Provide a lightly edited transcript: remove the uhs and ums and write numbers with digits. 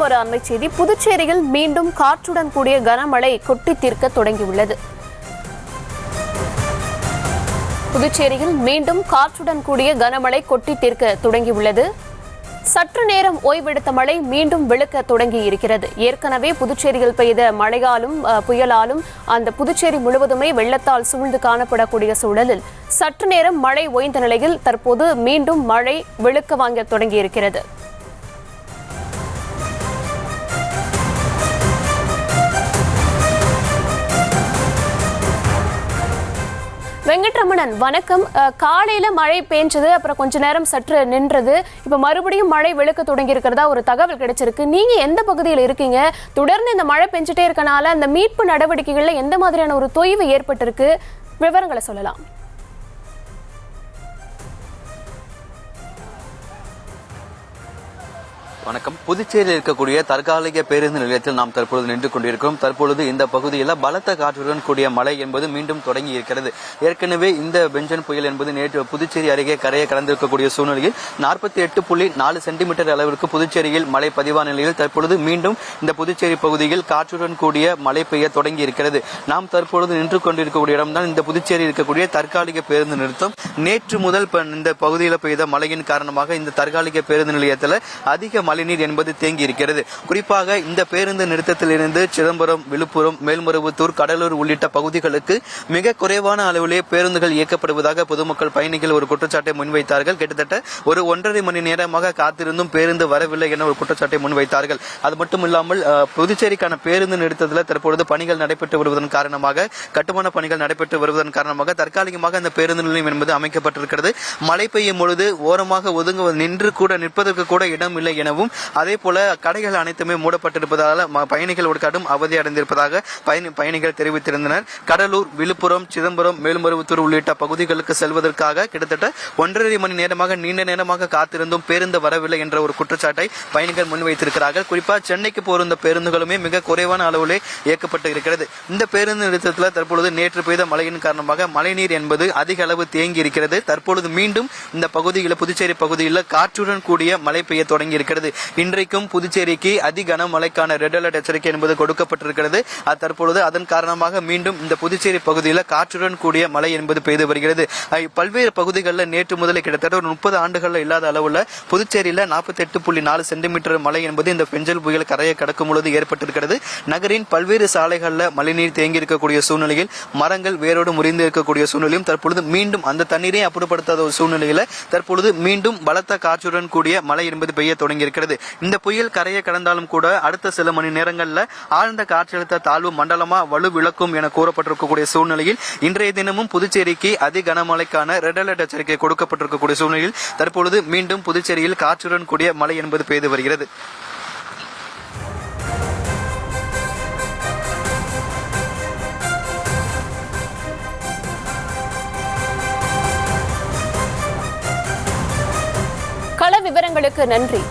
மற்றும் ஒரு அண்மை செய்தி. புதுச்சேரியில் மீண்டும் காற்றுடன் கூடிய கனமழை கொட்டி தீர்க்க தொடங்கியுள்ளது. புதுச்சேரியில் மீண்டும் காற்றுடன் கூடிய கனமழை கொட்டி தீர்க்க தொடங்கியுள்ளது. சற்று நேரம் ஓய்வெடுத்த மழை மீண்டும் விழுக்க தொடங்கி இருக்கிறது. ஏற்கனவே புதுச்சேரியில் பெய்த மழையாலும் புயலாலும் அந்த புதுச்சேரி முழுவதுமே வெள்ளத்தால் சூழ்ந்து காணப்படக்கூடிய சூழலில் சற்று நேரம் மழை ஓய்ந்த நிலையில் தற்போது மீண்டும் மழை விழுக்க வாங்க தொடங்கி இருக்கிறது. வெங்கட்ரமணன், வணக்கம். காலையில மழை பெஞ்சது, அப்புறம் கொஞ்ச நேரம் சற்று நின்றது, இப்ப மறுபடியும் மழை வெளுக்க தொடங்கி இருக்கிறதா ஒரு தகவல் கிடைச்சிருக்கு. நீங்க எந்த பகுதியில் இருக்கீங்க? தொடர்ந்து இந்த மழை பெஞ்சிட்டே இருக்கனால அந்த மீட்பு நடவடிக்கைகள்ல எந்த மாதிரியான ஒரு தொய்வு ஏற்பட்டிருக்கு? விவரங்களை சொல்லலாம். வணக்கம். புதுச்சேரியில் இருக்கக்கூடிய தற்காலிக பேருந்து நிலையத்தில் நாம் தற்பொழுது நின்று கொண்டிருக்கிறோம். தற்பொழுது இந்த பகுதியில் பலத்த காற்றுடன் கூடிய மழை என்பது மீண்டும் தொடங்கி இருக்கிறது. ஏற்கனவே இந்த பெஞ்சன் புயல் என்பது நேற்று புதுச்சேரி அருகே கரையை கடந்திருக்கக்கூடிய சூழ்நிலையில் 48.4 சென்டிமீட்டர் அளவிற்கு புதுச்சேரியில் மழை பதிவான நிலையில் தற்பொழுது மீண்டும் இந்த புதுச்சேரி பகுதியில் காற்றுடன் கூடிய மழை பெய்ய தொடங்கி இருக்கிறது. நாம் தற்பொழுது நின்று கொண்டிருக்கக்கூடிய இடம்தான் இந்த புதுச்சேரி இருக்கக்கூடிய தற்காலிக பேருந்து நிறுத்தம். நேற்று முதல் இந்த பகுதியில் பெய்த மழையின் காரணமாக இந்த தற்காலிக பேருந்து நிலையத்தில் அதிக மழைநீர் என்பது தேங்கி இருக்கிறது. குறிப்பாக இந்த பேருந்து நிறுத்தத்திலிருந்து சிதம்பரம், விழுப்புரம், மேல்மருவத்தூர், கடலூர் உள்ளிட்ட பகுதிகளுக்கு மிக குறைவான அளவிலே பேருந்துகள் இயக்கப்படுவதாக பொதுமக்கள் பயணிகள் ஒரு குற்றச்சாட்டை முன்வைத்தார்கள். கிட்டத்தட்ட ஒரு 1.5 மணி நேரமாக காத்திருந்தும் பேருந்து வரவில்லை என ஒரு குற்றச்சாட்டை முன்வைத்தார்கள். அது மட்டும் இல்லாமல் புதுச்சேரிக்கான பேருந்து நிறுத்தத்தில் தற்பொழுது பணிகள் நடைபெற்று வருவதன் காரணமாக, கட்டுமான பணிகள் நடைபெற்று வருவதன் காரணமாக தற்காலிகமாக அந்த பேருந்து நிலையம் என்பது அமைக்கப்பட்டிருக்கிறது. மழை பெய்யும் பொழுது ஓரமாக நின்று கூட நிற்பதற்கு கூட இடம் இல்லை எனவும், அதே போல கடைகள் அனைத்துமே மூடப்பட்டிருப்பதால் பயணிகள் ஒரு கடும் அவதி அடைந்திருப்பதாக பயணிகள் தெரிவித்திருந்தனர். கடலூர், விழுப்புரம், சிதம்பரம், மேல்மருவத்தூர் உள்ளிட்ட பகுதிகளுக்கு செல்வதற்காக கிட்டத்தட்ட 1.5 மணி நேரமாக நீண்ட நேரமாக காத்திருந்தும் பேருந்து வரவில்லை என்ற ஒரு குற்றச்சாட்டை பயணிகள் முன்வைத்திருக்கிறார்கள். குறிப்பாக சென்னைக்கு போகிற பேருந்துகளுமே மிக குறைவான அளவிலே இயக்கப்பட்டு இருக்கிறது. இந்த பேருந்து நிறுத்தத்தில் தற்பொழுது நேற்று பெய்த மழையின் காரணமாக மழைநீர் என்பது அதிக அளவு தேங்கி இருக்கிறது. தற்பொழுது மீண்டும் இந்த பகுதியில், புதுச்சேரி பகுதியில் காற்றுடன் கூடிய மழை பெய்ய தொடங்கி இருக்கிறது. இன்றைக்கும் புதுச்சேரிக்கு அதி கனமழைக்கான ரெட் அலர்ட் எச்சரிக்கை என்பது கொடுக்கப்பட்டிருக்கிறது. தற்பொழுது அதன் காரணமாக மீண்டும் இந்த புதுச்சேரி பகுதியில் காற்றுடன் கூடிய மழை என்பது பெய்து வருகிறது. பல்வேறு பகுதிகளில் நேற்று முதலே கிட்டத்தட்ட ஒரு 30 ஆண்டுகளில் இல்லாத அளவில் புதுச்சேரியில் 48.4 சென்டிமீட்டர் மழை என்பது இந்த பெஞ்சல் புயல் கரையை கடக்கும் பொழுது ஏற்பட்டிருக்கிறது. நகரின் பல்வேறு சாலைகளில் மழைநீர் தேங்கி இருக்கக்கூடிய சூழ்நிலையில், மரங்கள் வேரோடு முறிந்து இருக்கக்கூடிய சூழ்நிலையும் தற்பொழுது மீண்டும் அந்த தண்ணீரை அப்புறப்படுத்தாத ஒரு சூழ்நிலையில் தற்பொழுது மீண்டும் பலத்த காற்றுடன் கூடிய மழை என்பது பெய்ய தொடங்கி இருக்கிறது. இந்த புயல் கரையை கடந்தாலும் கூட அடுத்த சில மணி நேரங்களில் ஆழ்ந்த காற்றழுத்த தாழ்வு மண்டலமா வலுவிழக்கும் என கூறப்பட்டிருக்கக்கூடிய சூழ்நிலையில் இன்றைய தினமும் புதுச்சேரிக்கு அதி கனமழைக்கான ரெட் அலர்ட் எச்சரிக்கை கொடுக்கப்பட்டிருக்கக்கூடிய சூழ்நிலையில் தற்பொழுது மீண்டும் புதுச்சேரியில் காற்றுடன் கூடிய மழை என்பது பெய்து வருகிறது. கள விவரங்களுக்கு நன்றி.